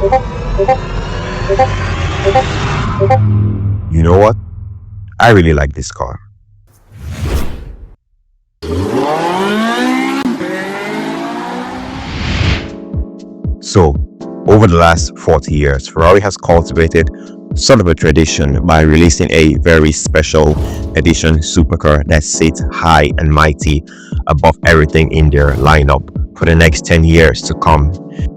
You know what? I really like this car. So, over the last 40 years, Ferrari has cultivated sort of a tradition by releasing a very special edition supercar that sits high and mighty above everything in their lineup for the next 10 years to come.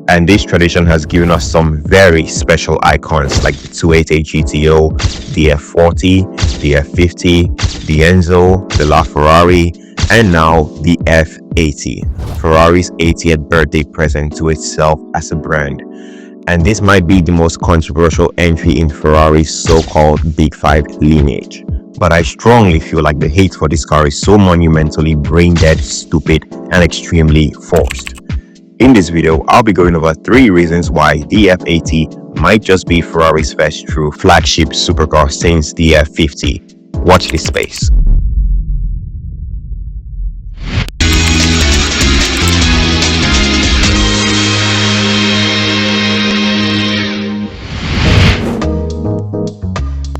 And this tradition has given us some very special icons like the 288 GTO, the F40, the F50, the Enzo, the LaFerrari, and now the F80, Ferrari's 80th birthday present to itself as a brand. And this might be the most controversial entry in Ferrari's so-called Big Five lineage. But I strongly feel like the hate for this car is so monumentally brain-dead, stupid, and extremely forced. In this video, I'll be going over 3 reasons why the F80 might just be Ferrari's first true flagship supercar since the F50. Watch this space.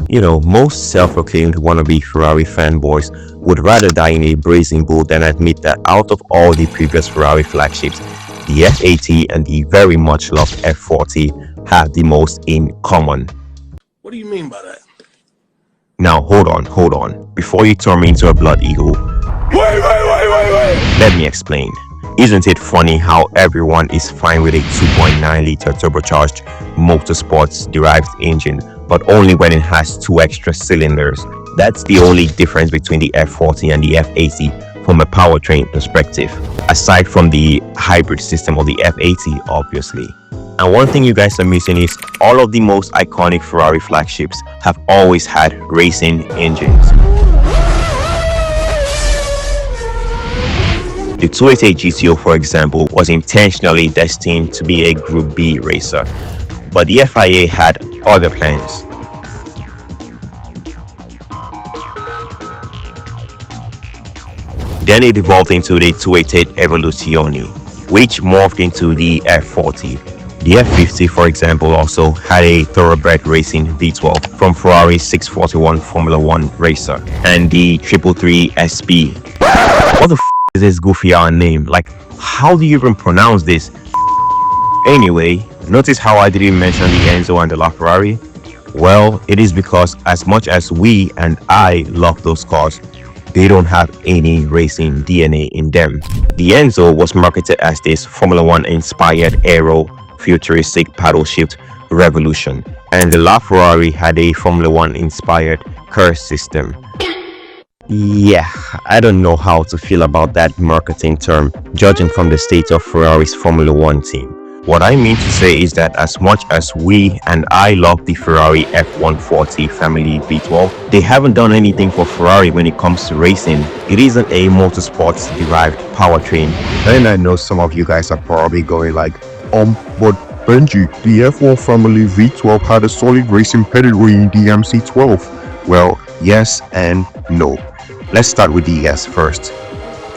You know, most self-proclaimed wannabe Ferrari fanboys would rather die in a brazen bull than admit that out of all the previous Ferrari flagships, the F80 and the very much loved F40 have the most in common. What do you mean by that? Now, hold on. Before you turn me into a blood eagle, Wait! let me explain. Isn't it funny how everyone is fine with a 2.9-liter turbocharged motorsports derived engine, but only when it has 2 extra cylinders? That's the only difference between the F40 and the F80 from a powertrain perspective, aside from the hybrid system of the F80, obviously. And one thing you guys are missing is all of the most iconic Ferrari flagships have always had racing engines. The 288 GTO, for example, was intentionally destined to be a Group B racer, but the FIA had other plans. Then it evolved into the 288 Evoluzione, which morphed into the F40. The F50, for example, also had a thoroughbred racing V12 from Ferrari's 641 Formula 1 racer, and the 333 SP. What the f is this goofy name? Like, how do you even pronounce this? Anyway, notice how I didn't mention the Enzo and the LaFerrari? Well, it is because as much as we and I love those cars, they don't have any racing DNA in them. The Enzo was marketed as this Formula 1 inspired aero futuristic paddle shift revolution, and the LaFerrari had a Formula 1 inspired curse system. Yeah, I don't know how to feel about that marketing term, judging from the state of Ferrari's Formula 1 team. What I mean to say is that as much as we and I love the Ferrari F140 family V12, they haven't done anything for Ferrari when it comes to racing. It isn't a motorsports derived powertrain. And I know some of you guys are probably going like, but Benji, the F1 family V12 had a solid racing pedigree in the MC12. Well, yes and no. Let's start with the yes first.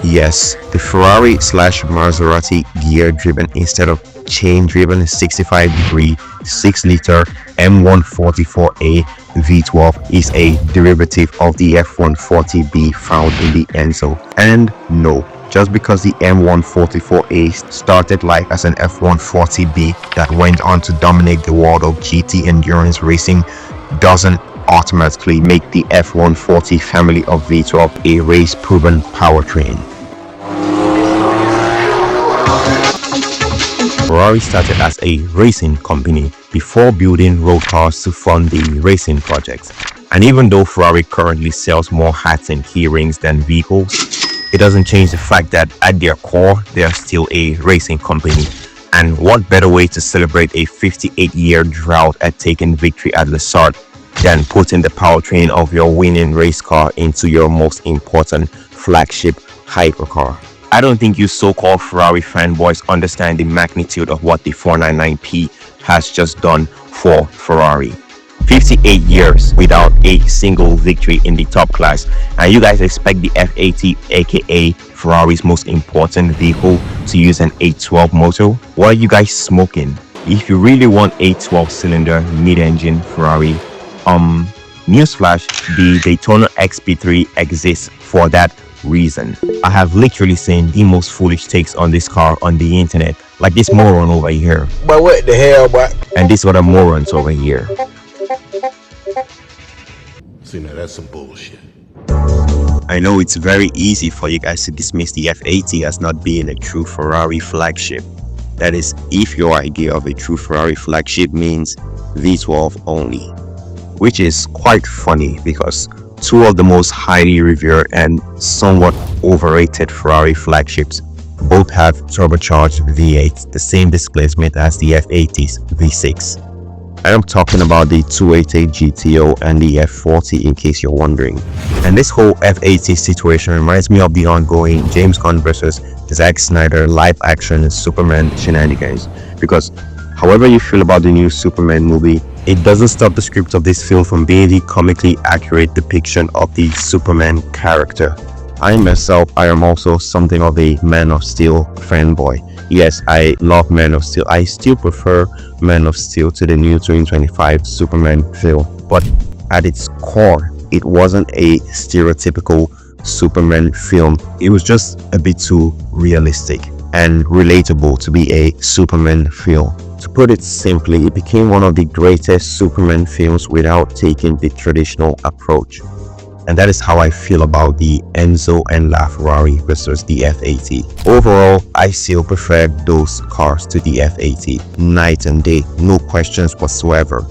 Yes, the Ferrari/Maserati gear-driven instead of chain-driven 65-degree 6-liter M144A V12 is a derivative of the F140B found in the Enzo. And no, just because the M144A started life as an F140B that went on to dominate the world of GT endurance racing doesn't automatically make the F140 family of V12 a race-proven powertrain. Ferrari started as a racing company before building road cars to fund the racing projects. And even though Ferrari currently sells more hats and key rings than vehicles, it doesn't change the fact that at their core, they are still a racing company. And what better way to celebrate a 58-year drought at taking victory at the start than putting the powertrain of your winning race car into your most important flagship hypercar. I don't think you so-called Ferrari fanboys understand the magnitude of what the 499P has just done for Ferrari. 58 years without a single victory in the top class, and you guys expect the F80, aka Ferrari's most important vehicle, to use an 812 motor? What are you guys smoking? if you really want a 12-cylinder mid-engine Ferrari, newsflash, the Daytona XP3 exists for that reason. I have literally seen the most foolish takes on this car on the internet, like this moron over here. But what the hell, boy? And this other morons over here. See, now that's some bullshit. I know it's very easy for you guys to dismiss the F80 as not being a true Ferrari flagship. That is, if your idea of a true Ferrari flagship means V12 only. Which is quite funny because two of the most highly revered and somewhat overrated Ferrari flagships both have turbocharged V8, the same displacement as the F80's V6. I am talking about the 288 GTO and the F40 in case you're wondering. And this whole F80 situation reminds me of the ongoing James Gunn versus Zack Snyder live action Superman shenanigans. Because however you feel about the new Superman movie, it doesn't stop the script of this film from being the comically accurate depiction of the Superman character. I myself, I am also something of a Man of Steel fanboy. Yes, I love Man of Steel. I still prefer Man of Steel to the new 2025 Superman film. But at its core, it wasn't a stereotypical Superman film. It was just a bit too realistic and relatable to be a Superman film. To put it simply, it became one of the greatest Superman films without taking the traditional approach. And that is how I feel about the Enzo and LaFerrari versus the F80. Overall, I still prefer those cars to the F80. Night and day, no questions whatsoever.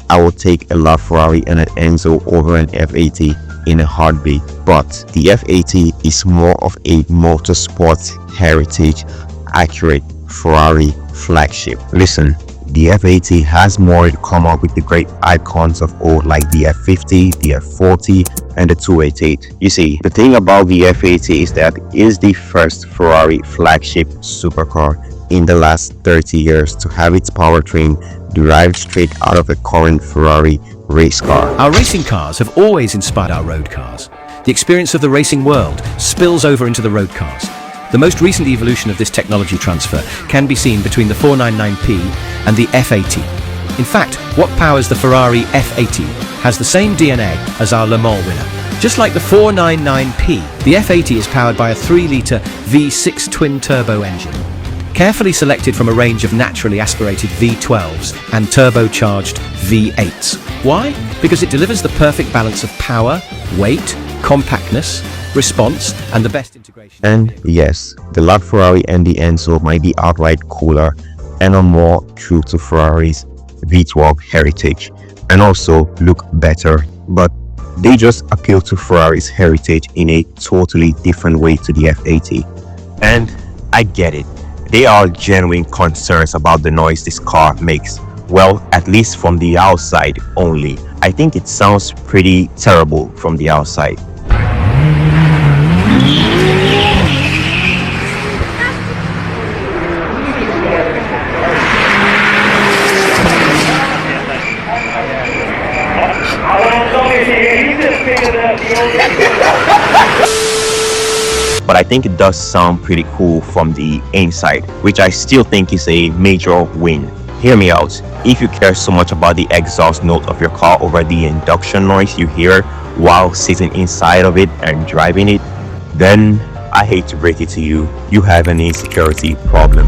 I will take a LaFerrari and an Enzo over an F80 in a heartbeat. But the F80 is more of a motorsport heritage accurate Ferrari flagship. Listen, the F80 has more to come up with the great icons of old like the F50, the F40 and the 288. You see, the thing about the F80 is that it is the first Ferrari flagship supercar in the last 30 years to have its powertrain derived straight out of a current Ferrari race car. Our racing cars have always inspired our road cars. The experience of the racing world spills over into the road cars. The most recent evolution of this technology transfer can be seen between the 499P and the F80. In fact, what powers the Ferrari F80 has the same DNA as our Le Mans winner. Just like the 499P, the F80 is powered by a 3-litre V6 twin-turbo engine, carefully selected from a range of naturally aspirated V12s and turbocharged V8s. Why? Because it delivers the perfect balance of power, weight, compactness, response, and the best integration. And yes, the LaFerrari and the Enzo might be outright cooler and are more true to Ferrari's V12 heritage and also look better, but they just appeal to Ferrari's heritage in a totally different way to the F80. And I get it, there are genuine concerns about the noise this car makes. Well, at least from the outside only. I think it sounds pretty terrible from the outside. But I think it does sound pretty cool from the inside, which I still think is a major win. Hear me out. If you care so much about the exhaust note of your car over the induction noise you hear while sitting inside of it and driving it, then I hate to break it to you, you have an insecurity problem.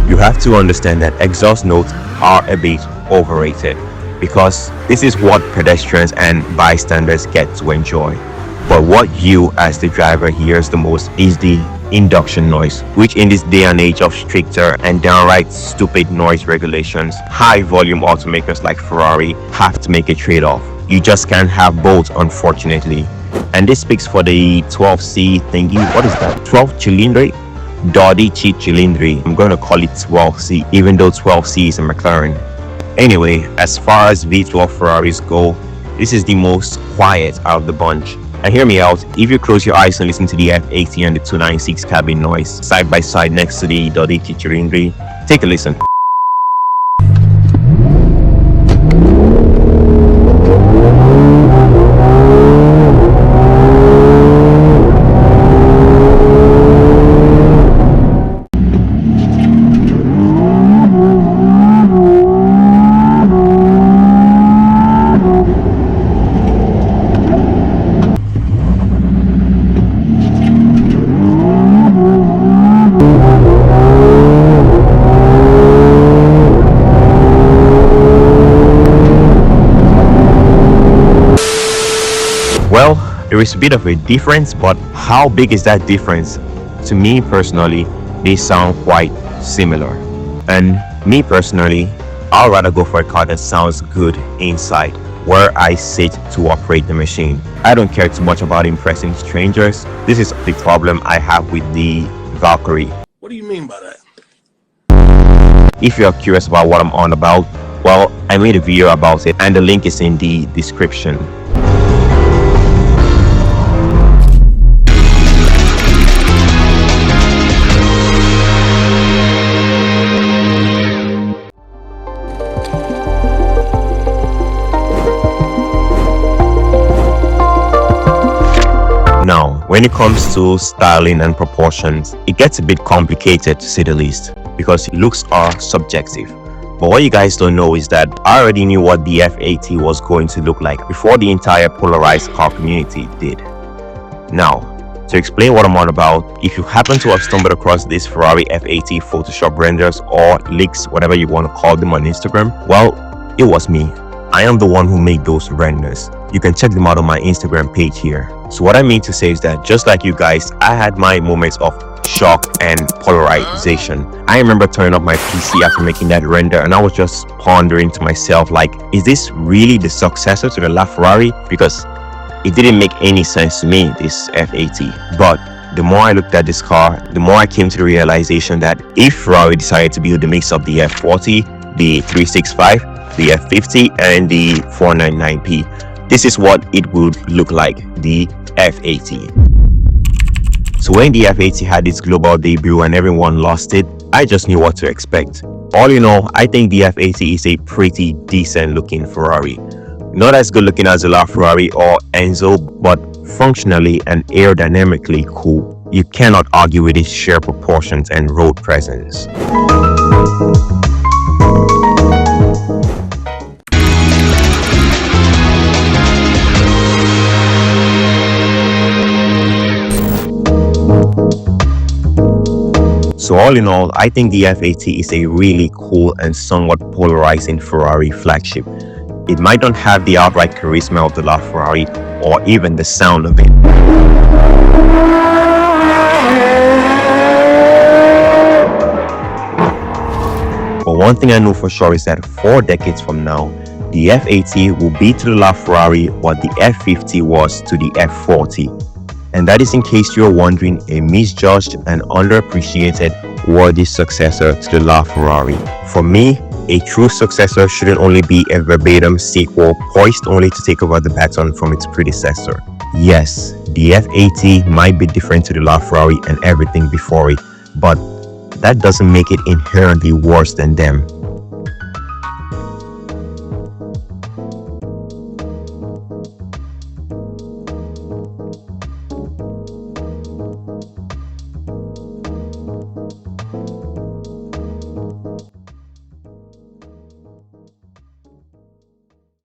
You have to understand that exhaust notes are a bit overrated because this is what pedestrians and bystanders get to enjoy. But what you as the driver hears the most is the induction noise, which in this day and age of stricter and downright stupid noise regulations, high volume automakers like Ferrari have to make a trade-off. You just can't have both, unfortunately. And this speaks for the 12C thingy. What is that? 12 Cilindri? 12 Cilindri. I'm going to call it 12C, even though 12C is a McLaren. Anyway, as far as V12 Ferraris go, this is the most quiet out of the bunch. And hear me out, if you close your eyes and listen to the F80 and the 296 cabin noise side by side next to the 12 Cilindri, take a listen. There is a bit of a difference, but how big is that difference? To me personally, they sound quite similar. And me personally, I'd rather go for a car that sounds good inside, where I sit to operate the machine. I don't care too much about impressing strangers. This is the problem I have with the Valkyrie. What do you mean by that? If you're curious about what I'm on about, well, I made a video about it and the link is in the description. Now, when it comes to styling and proportions, it gets a bit complicated to say the least, because looks are subjective. But what you guys don't know is that I already knew what the F80 was going to look like before the entire polarized car community did. Now, to explain what I'm on about, if you happen to have stumbled across this Ferrari F80 Photoshop renders or leaks, whatever you want to call them on Instagram, well, it was me. I am the one who made those renders. You can check them out on my Instagram page here. So what I mean to say is that just like you guys, I had my moments of shock and polarization. I remember turning up my PC after making that render and I was just pondering to myself, like, is this really the successor to the LaFerrari? Because it didn't make any sense to me, this F80. But the more I looked at this car, the more I came to the realization that if Ferrari decided to build the mix of the F40, the 365, the F50 and the 499p, this is what it would look like, the F80. So when the F80 had its global debut and everyone lost it, I just knew what to expect. All in all, I think the F80 is a pretty decent looking Ferrari. Not as good looking as the LaFerrari or Enzo, but functionally and aerodynamically cool. You cannot argue with its sheer proportions and road presence. So all in all, I think the F80 is a really cool and somewhat polarizing Ferrari flagship. It might not have the outright charisma of the LaFerrari or even the sound of it. But one thing I know for sure is that 4 decades from now, the F80 will be to the LaFerrari what the F50 was to the F40. And that is, in case you're wondering, a misjudged and underappreciated worthy successor to the LaFerrari. For me, a true successor shouldn't only be a verbatim sequel poised only to take over the baton from its predecessor. Yes, the F80 might be different to the LaFerrari and everything before it, but that doesn't make it inherently worse than them.